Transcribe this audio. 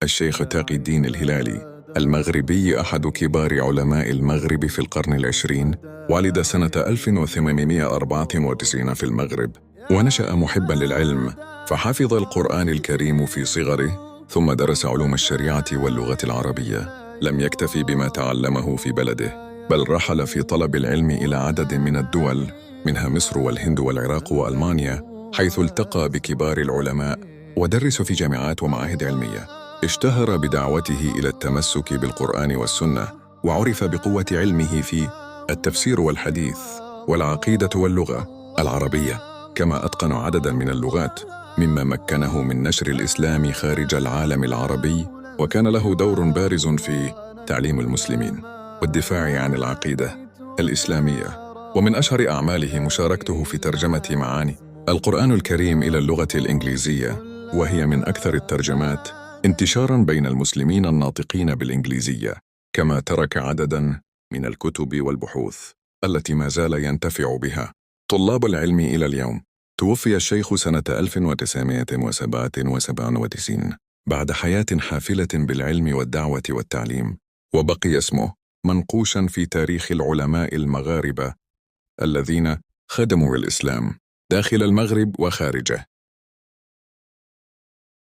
الشيخ تقي الدين الهلالي المغربي، أحد كبار علماء المغرب في القرن العشرين، ولد سنة 1894 في المغرب، ونشأ محبا للعلم، فحفظ القرآن الكريم في صغره، ثم درس علوم الشريعة واللغة العربية. لم يكتفي بما تعلمه في بلده، بل رحل في طلب العلم إلى عدد من الدول، منها مصر والهند والعراق وألمانيا، حيث التقى بكبار العلماء ودرس في جامعات ومعاهد علمية. اشتهر بدعوته إلى التمسك بالقرآن والسنة، وعرف بقوة علمه في التفسير والحديث والعقيدة واللغة العربية، كما أتقن عددا من اللغات، مما مكنه من نشر الإسلام خارج العالم العربي، وكان له دور بارز في تعليم المسلمين والدفاع عن العقيدة الإسلامية. ومن أشهر أعماله مشاركته في ترجمة معاني القرآن الكريم إلى اللغة الإنجليزية، وهي من أكثر الترجمات انتشاراً بين المسلمين الناطقين بالإنجليزية، كما ترك عدداً من الكتب والبحوث التي ما زال ينتفع بها طلاب العلم إلى اليوم. توفي الشيخ سنة 1997 بعد حياة حافلة بالعلم والدعوة والتعليم، وبقي اسمه منقوشاً في تاريخ العلماء المغاربة الذين خدموا الإسلام داخل المغرب وخارجه.